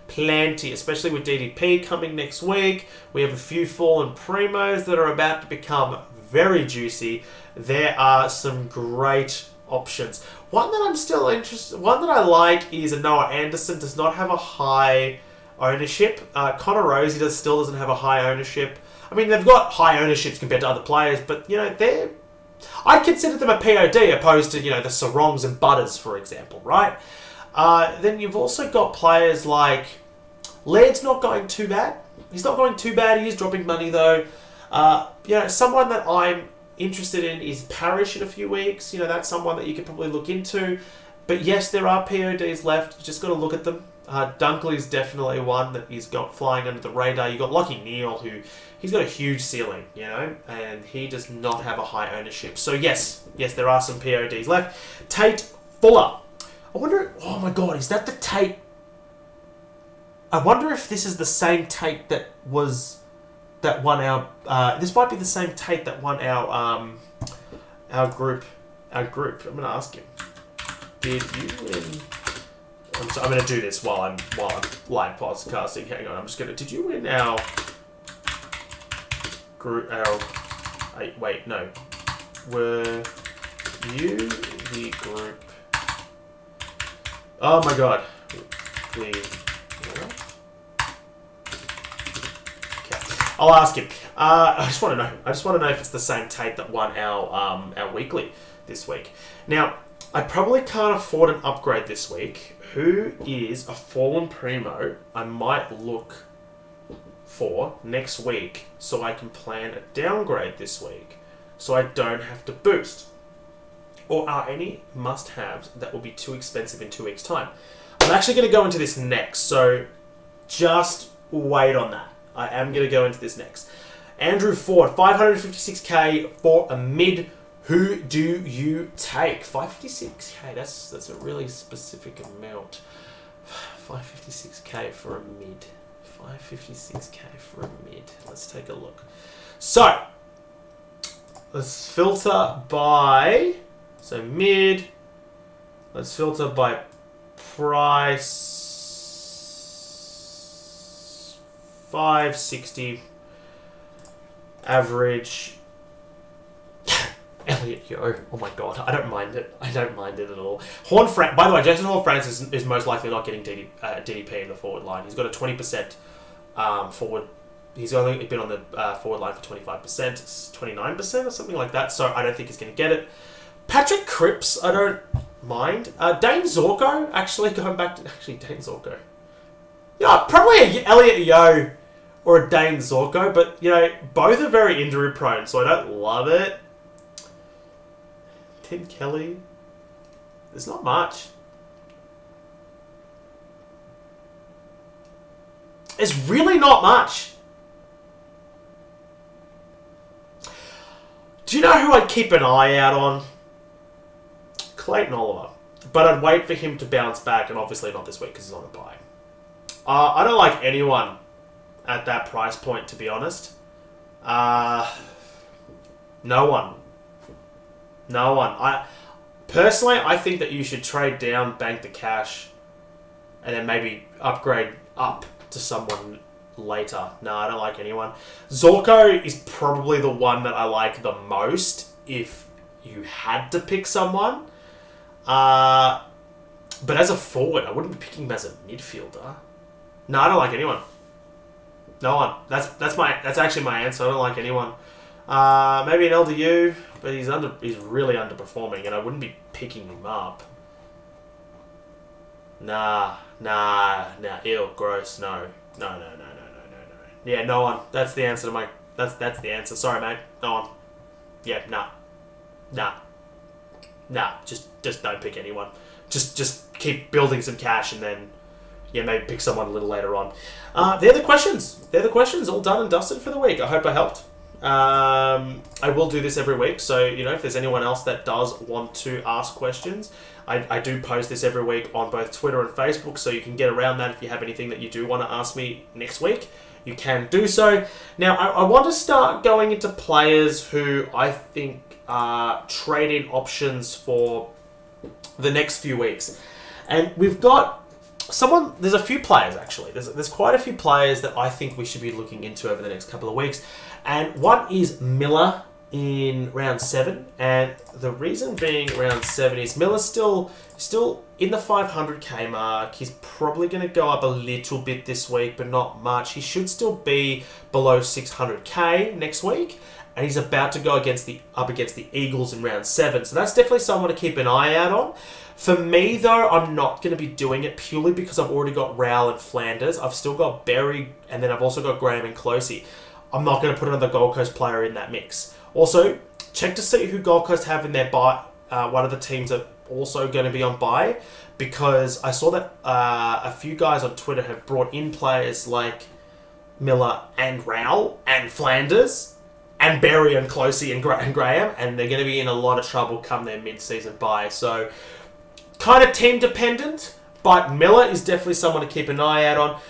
A: Plenty, especially with DDP coming next week. We have a few fallen primos that are about to become very juicy. There are some great options. One that I'm still interested, one that I like is a Noah Anderson. Does not have a high ownership. Connor Rosie still doesn't have a high ownership. I mean, they've got high ownerships compared to other players, but I'd consider them a POD opposed to, the Serongs and Butters, for example, right? Then you've also got players like Laird's not going too bad. He's not going too bad. He is dropping money, though. Someone that I'm interested in is Parrish in a few weeks. That's someone that you could probably look into. But yes, there are PODs left. You just got to look at them. Dunkley's definitely one that is flying under the radar. You got Lockie Neal, who he's got a huge ceiling, and he does not have a high ownership. So yes, there are some PODs left. Tate Fuller. I wonder. Oh my God, is that the Tate? I wonder if this is the same Tate that won our. This might be the same Tate that won our group. I'm going to ask him. Did you win? I'm going to do this while I'm live podcasting. Hang on, did you win our group? Wait, no. Were you the group? Oh my God. Okay. I'll ask him. I just want to know. If it's the same Tate that won our weekly this week. Now, I probably can't afford an upgrade this week. Who is a fallen primo I might look for next week so I can plan a downgrade this week so I don't have to boost? Or are any must-haves that will be too expensive in 2 weeks' time? I'm actually going to go into this next, so just wait on that. I am going to go into this next. Andrew Ford, 556k for a mid. Who do you take? 556k, that's a really specific amount. 556k for a mid. 556k for a mid. Let's take a look. So, let's filter by... So, mid. Let's filter by price. 560. Average. Elliot Yo. Oh my God. I don't mind it. I don't mind it at all. By the way, Jason Horn-Francis is most likely not getting DDP in the forward line. He's got a 20% forward. He's only been on the forward line for 25%. It's 29% or something like that. So I don't think he's going to get it. Patrick Cripps, I don't mind. Dane Zorko, actually, going back to... Actually, Dane Zorko. Probably a Elliot Yo or a Dane Zorko, but, both are very injury prone, so I don't love it. Tim Kelly. There's not much. There's really not much. Do you know who I'd keep an eye out on? Clayton Oliver. But I'd wait for him to bounce back, and obviously not this week because he's on a bye. I don't like anyone at that price point, to be honest. No one. Personally, I think that you should trade down, bank the cash, and then maybe upgrade up to someone later. No, I don't like anyone. Zorko is probably the one that I like the most if you had to pick someone. But as a forward, I wouldn't be picking him as a midfielder. No, I don't like anyone. No one. That's actually my answer. I don't like anyone. Maybe an LDU, but he's really underperforming, and I wouldn't be picking him up. Nah. Ew, gross. No. Yeah, no one. That's the answer to my. That's the answer. Sorry, mate. No one. Yeah, nah. Just don't pick anyone. Just keep building some cash, and then maybe pick someone a little later on. They're the questions. All done and dusted for the week. I hope I helped. I will do this every week, so if there's anyone else that does want to ask questions, I do post this every week on both Twitter and Facebook, so you can get around that. If you have anything that you do want to ask me next week, you can do so. Now, I want to start going into players who I think are trade-in options for the next few weeks. And we've got there's a few players, actually. There's quite a few players that I think we should be looking into over the next couple of weeks. And one is Miller in round 7, and the reason being round 7 is Miller's still in the 500k mark. He's probably going to go up a little bit this week, but not much. He should still be below 600k next week, and he's about to go up against the Eagles in round 7. So that's definitely someone to keep an eye out on. For me, though, I'm not going to be doing it purely because I've already got Rowell and Flanders. I've still got Berry, and then I've also got Graham and Clohesy. I'm not going to put another Gold Coast player in that mix. Also, check to see who Gold Coast have in their bye. One of the teams are also going to be on bye, because I saw that a few guys on Twitter have brought in players like Miller and Rowell and Flanders and Berry and Clohesy and Graham, and they're going to be in a lot of trouble come their mid-season bye. So, kind of team dependent, but Miller is definitely someone to keep an eye out on.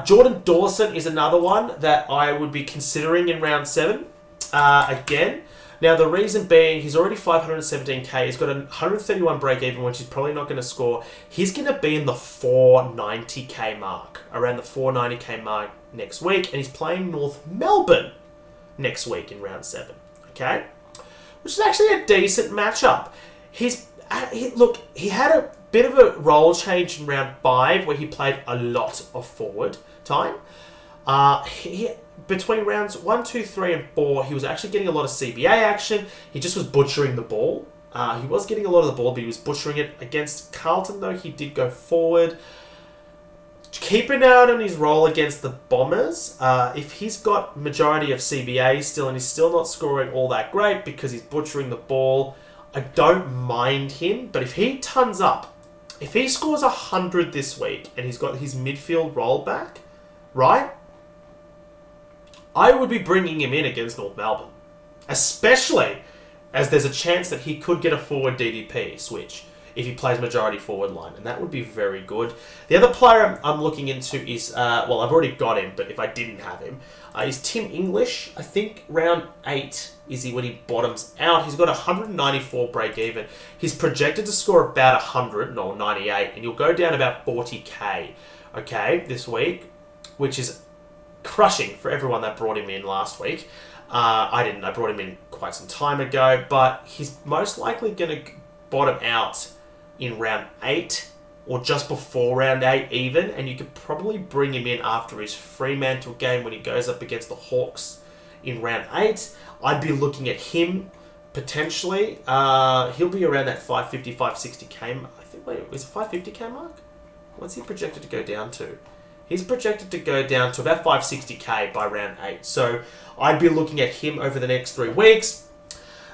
A: Jordan Dawson is another one that I would be considering in round 7. Again, now the reason being, he's already 517k. He's got a 131 break even, which he's probably not going to score. He's going to be in the 490k mark, around the 490k mark next week, and he's playing North Melbourne next week in round 7. Okay, which is actually a decent matchup. He had a bit of a role change in round 5 where he played a lot of forward time. Between rounds 1, 2, 3, and 4, he was actually getting a lot of CBA action. He just was butchering the ball. He was getting a lot of the ball, but he was butchering it. Against Carlton, though, he did go forward. Keep an eye out on his role against the Bombers. If he's got majority of CBA still and he's still not scoring all that great because he's butchering the ball, I don't mind him. But if he tons up, if he scores 100 this week and he's got his midfield role back, right, I would be bringing him in against North Melbourne, especially as there's a chance that he could get a forward DDP switch if he plays majority forward line, and that would be very good. The other player I'm looking into is, I've already got him, but if I didn't have him, is Tim English. I think round 8 is when he bottoms out. He's got 194 break even. He's projected to score about 100, no, 98, and he'll go down about 40k, okay, this week, which is crushing for everyone that brought him in last week. I didn't. I brought him in quite some time ago, but he's most likely going to bottom out in round 8 or just before round 8 even, and you could probably bring him in after his Fremantle game when he goes up against the Hawks in round 8. I'd be looking at him potentially. He'll be around that 550, 560k. I think, wait, is it 550k mark? What's he projected to go down to? He's projected to go down to about 560k by round 8. So I'd be looking at him over the next 3 weeks.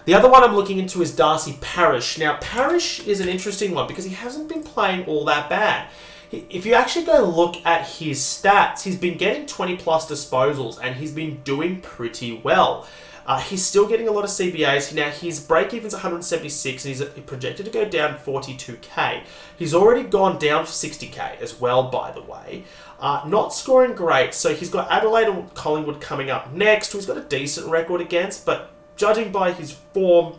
A: The other one I'm looking into is Darcy Parish. Now, Parish is an interesting one because he hasn't been playing all that bad. If you actually go look at his stats, he's been getting 20 plus disposals and he's been doing pretty well. He's still getting a lot of CBAs. Now, his break-even's 176 and he's projected to go down 42k. He's already gone down for 60k as well, by the way. Not scoring great, so he's got Adelaide and Collingwood coming up next, who he's got a decent record against, but judging by his form,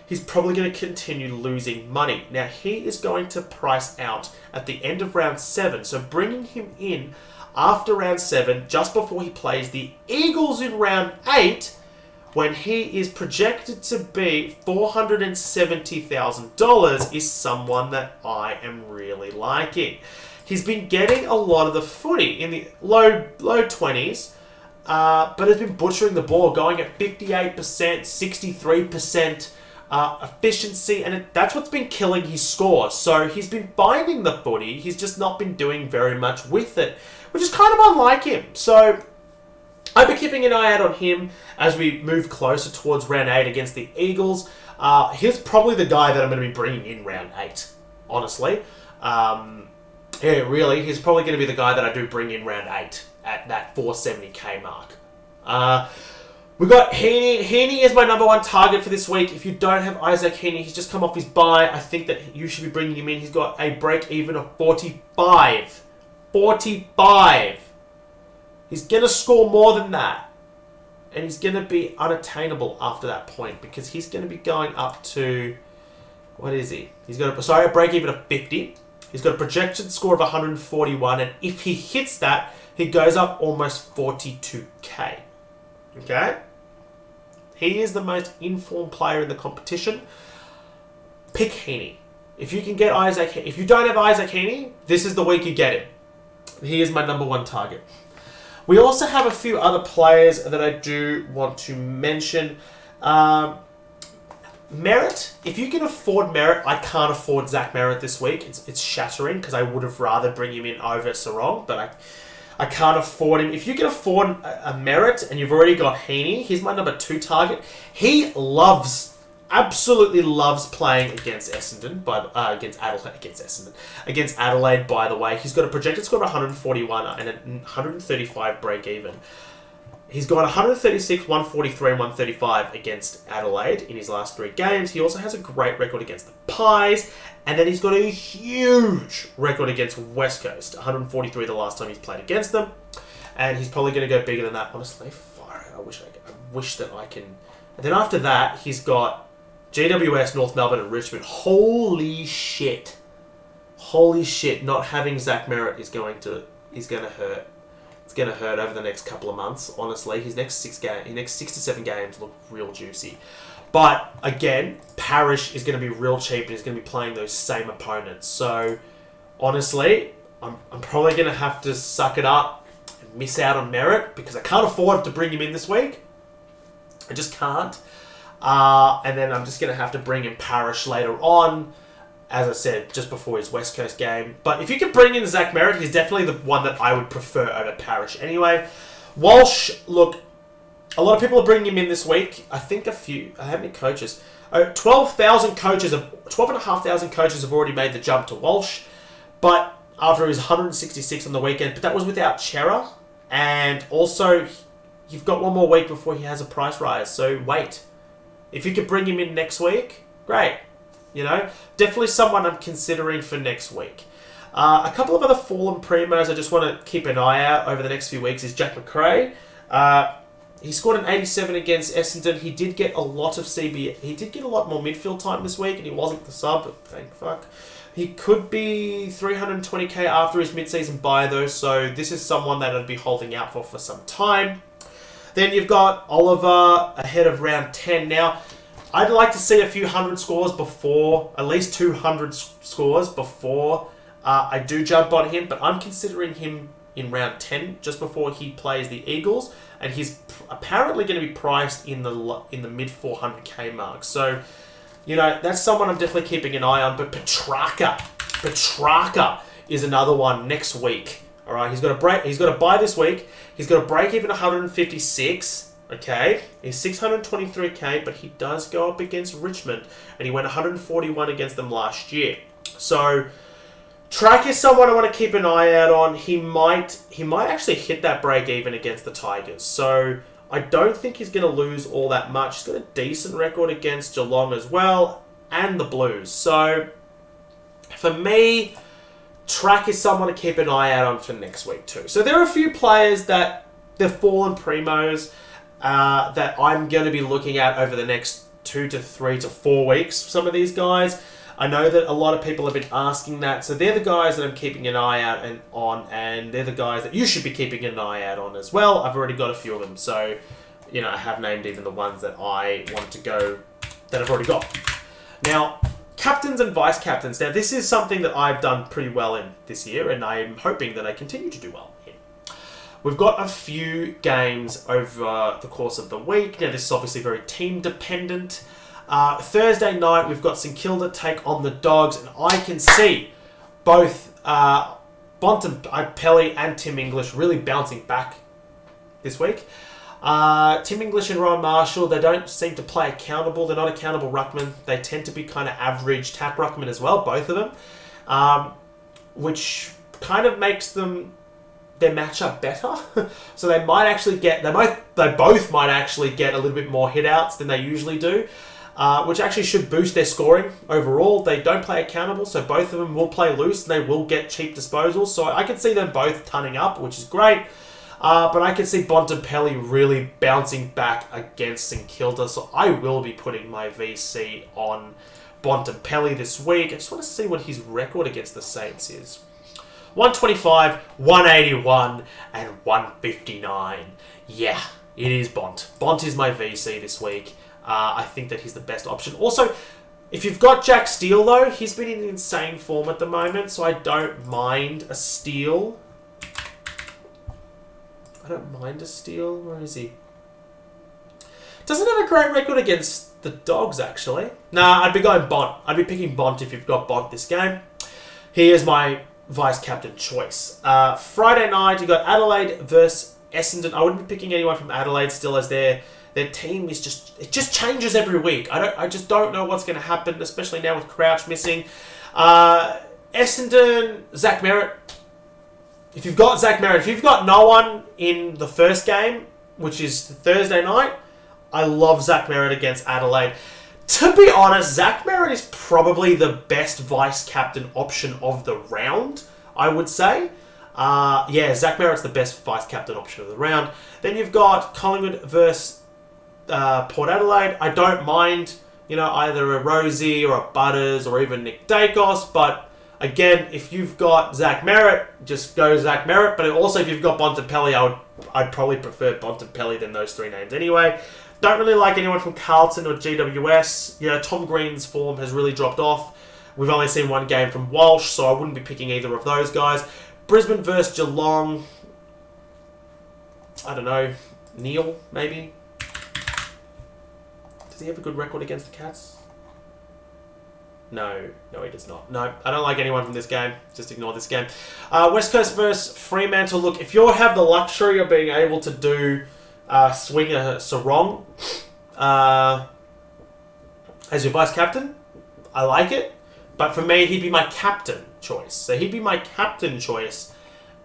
A: he's probably going to continue losing money. Now, he is going to price out at the end of round 7, so bringing him in after round 7, just before he plays the Eagles in round 8, when he is projected to be $470,000, is someone that I am really liking. He's been getting a lot of the footy in the low 20s, but has been butchering the ball, going at 58%, 63% efficiency, and that's what's been killing his score. So he's been finding the footy, he's just not been doing very much with it, which is kind of unlike him. So I'll be keeping an eye out on him as we move closer towards round 8 against the Eagles. He's probably the guy that I'm going to be bringing in round 8, honestly. Yeah, really, he's probably going to be the guy that I do bring in round 8 at that 470k mark. We got Heaney. Heaney is my number one target for this week. If you don't have Isaac Heaney, he's just come off his bye. I think that you should be bringing him in. He's got a break even of 45. 45. He's going to score more than that. And he's going to be unattainable after that point because he's going to be going up to... What is he? He's got a break even of 50. He's got a projected score of 141. And if he hits that, he goes up almost 42k. Okay? He is the most informed player in the competition. Pick Heaney. If you can get Isaac... If you don't have Isaac Heaney, this is the week you get him. He is my number one target. We also have a few other players that I do want to mention. Merritt. If you can afford Merritt, I can't afford Zach Merritt this week. It's shattering because I would have rather bring him in over Serong, but I can't afford him. If you can afford a Merritt and you've already got Heaney, he's my number 2 target. He absolutely loves playing against Essendon, against Adelaide, by the way. He's got a projected score of 141 and a 135 break even. He's got 136, 143, and 135 against Adelaide in his last 3 games. He also has a great record against the Pies, and then he's got a huge record against West Coast, 143 the last time he's played against them, and he's probably going to go bigger than that. Honestly, I wish that I can. And then after that, he's got GWS, North Melbourne, and Richmond. Holy shit! Not having Zach Merritt is going to hurt. It's going to hurt over the next couple of months. Honestly, his next 6 to 7 games look real juicy. But again, Parrish is going to be real cheap and he's going to be playing those same opponents. So honestly, I'm probably going to have to suck it up and miss out on Merritt because I can't afford to bring him in this week. I just can't. And then I'm just going to have to bring in Parrish later on, as I said, just before his West Coast game. But if you can bring in Zach Merritt, he's definitely the one that I would prefer over Parrish anyway. Walsh, look, a lot of people are bringing him in this week. I think how many coaches? 12,500 coaches have already made the jump to Walsh. But after his 166 on the weekend, but that was without Chera. And also, you've got one more week before he has a price rise, so wait. If you could bring him in next week, great. Definitely someone I'm considering for next week. A couple of other fallen primos I just want to keep an eye out over the next few weeks is Jack McRae. He scored an 87 against Essendon. He did get a lot of He did get a lot more midfield time this week, and he wasn't the sub, but thank fuck. He could be 320k after his mid-season bye, though, so this is someone that I'd be holding out for some time. Then you've got Oliver ahead of round 10. Now, I'd like to see a few hundred scores before, at least 200 scores before I do jump on him, but I'm considering him in round 10, just before he plays the Eagles, and he's apparently going to be priced in the mid 400k mark. So, that's someone I'm definitely keeping an eye on. But Petrarca is another one next week. All right, he's got a bye this week. He's got a break even 156. Okay, he's 623k, but he does go up against Richmond, and he went 141 against them last year. So, Track is someone I want to keep an eye out on. He might actually hit that break even against the Tigers. So, I don't think he's going to lose all that much. He's got a decent record against Geelong as well, and the Blues. So, for me, Track is someone to keep an eye out on for next week too. So, there are a few players that they've fallen primos that I'm going to be looking at over the next 2 to 3 to 4 weeks. Some of these guys, I know that a lot of people have been asking that, so they're the guys that I'm keeping an eye out on, and they're the guys that you should be keeping an eye out on as well. I've already got a few of them, so I have named even the ones that I want to go that I've already got. Now, captains and vice captains. Now, this is something that I've done pretty well in this year, and I'm hoping that I continue to do well in. We've got a few games over the course of the week. Now, this is obviously very team dependent. Thursday night, we've got St Kilda take on the Dogs, and I can see both Bontempelli and Tim English really bouncing back this week. Tim English and Ryan Marshall, they don't seem to play accountable. They're not accountable ruckmen. They tend to be kind of average tap ruckmen as well, both of them, which kind of makes them their matchup better. So they might actually get, they both might actually get a little bit more hit outs than they usually do, which actually should boost their scoring overall. They don't play accountable, so both of them will play loose and they will get cheap disposals. So I can see them both tunning up, which is great. But I can see Bontempelli really bouncing back against St Kilda, so I will be putting my VC on Bontempelli this week. I just want to see what his record against the Saints is. 125, 181, and 159. Yeah, it is Bont. Bont is my VC this week. I think that he's the best option. Also, if you've got Jack Steele, though, he's been in insane form at the moment, so I don't mind a steal. I don't mind a steal. Where is he? Doesn't have a great record against the Dogs, actually. Nah, I'd be going Bont. I'd be picking Bont if you've got Bont this game. He is my vice-captain choice. Friday night, you got Adelaide versus Essendon. I wouldn't be picking anyone from Adelaide still, as their team is just changes every week. I just don't know what's going to happen, especially now with Crouch missing. Essendon, Zach Merritt. If you've got Zach Merritt, if you've got no one in the first game, which is Thursday night, I love Zach Merritt against Adelaide. To be honest, Zach Merritt is probably the best vice-captain option of the round, I would say. Yeah, Zach Merritt's the best vice-captain option of the round. Then you've got Collingwood versus Port Adelaide. I don't mind, either a Rosie or a Butters or even Nick Dacos, but again, if you've got Zach Merritt, just go Zach Merritt. But also, if you've got Bontempelli, I'd probably prefer Bontempelli than those three names anyway. Don't really like anyone from Carlton or GWS. Tom Green's form has really dropped off. We've only seen one game from Walsh, so I wouldn't be picking either of those guys. Brisbane versus Geelong. I don't know. Neil, maybe? Does he have a good record against the Cats? No, he does not. No, I don't like anyone from this game. Just ignore this game. West Coast versus Fremantle. Look, if you have the luxury of being able to do swing a Serong as your vice-captain, I like it. But for me, he'd be my captain choice. So he'd be my captain choice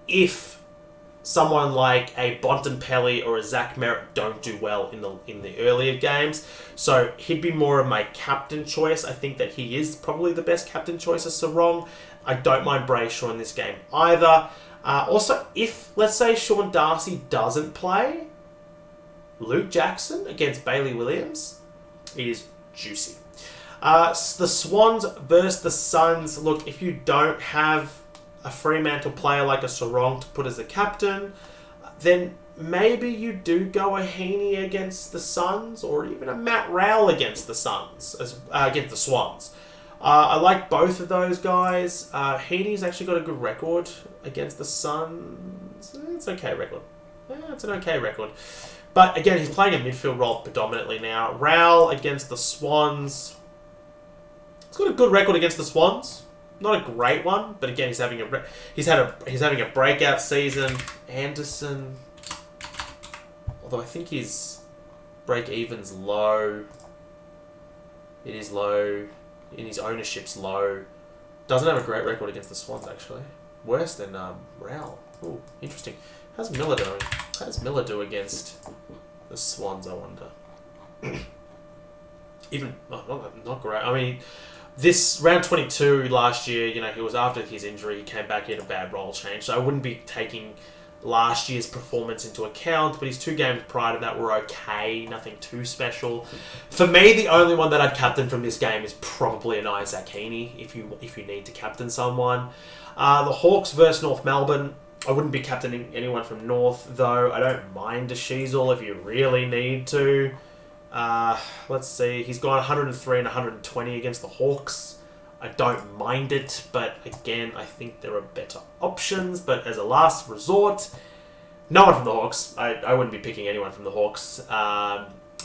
A: if someone like a Bontempelli or a Zach Merritt don't do well in the earlier games. So he'd be more of my captain choice. I think that he is probably the best captain choice as Serong. I don't mind Brayshaw in this game either. Also, if, let's say, Sean Darcy doesn't play, Luke Jackson against Bailey Williams is juicy. The Swans versus the Suns. Look, if you don't have a Fremantle player like a Serong to put as a captain, then maybe you do go a Heaney against the Suns, or even a Matt Rowell against the Suns, against the Swans. I like both of those guys. Heaney's actually got a good record against the Suns. It's an okay record. It's an okay record. But again, he's playing a midfield role predominantly now. Rowell against the Swans. He's got a good record against the Swans. Not a great one, but again, he's having a breakout season. Anderson, although I think his break even's low. It is low, and his ownership's low. Doesn't have a great record against the Swans, actually. Worse than Rowell. Ooh, interesting. How's Miller doing? How does Miller do against the Swans, I wonder? Even not great. I mean, this round 22 last year, he was after his injury. He came back in a bad role change, so I wouldn't be taking last year's performance into account. But his 2 games prior to that were okay, nothing too special. For me, the only one that I'd captain from this game is probably an Isaac Heaney if you need to captain someone. The Hawks versus North Melbourne. I wouldn't be captaining anyone from North, though. I don't mind a Sheasel if you really need to. Let's see. He's gone 103 and 120 against the Hawks. I don't mind it, but again, I think there are better options. But as a last resort, no one from the Hawks. I wouldn't be picking anyone from the Hawks.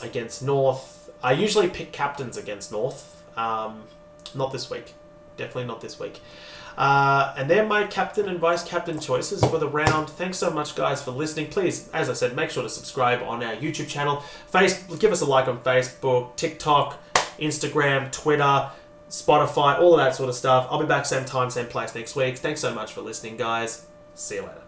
A: Against North, I usually pick captains against North. Not this week. Definitely not this week. And they're my captain and vice-captain choices for the round. Thanks so much, guys, for listening. Please, as I said, make sure to subscribe on our YouTube channel. Give us a like on Facebook, TikTok, Instagram, Twitter, Spotify, all of that sort of stuff. I'll be back same time, same place next week. Thanks so much for listening, guys. See you later.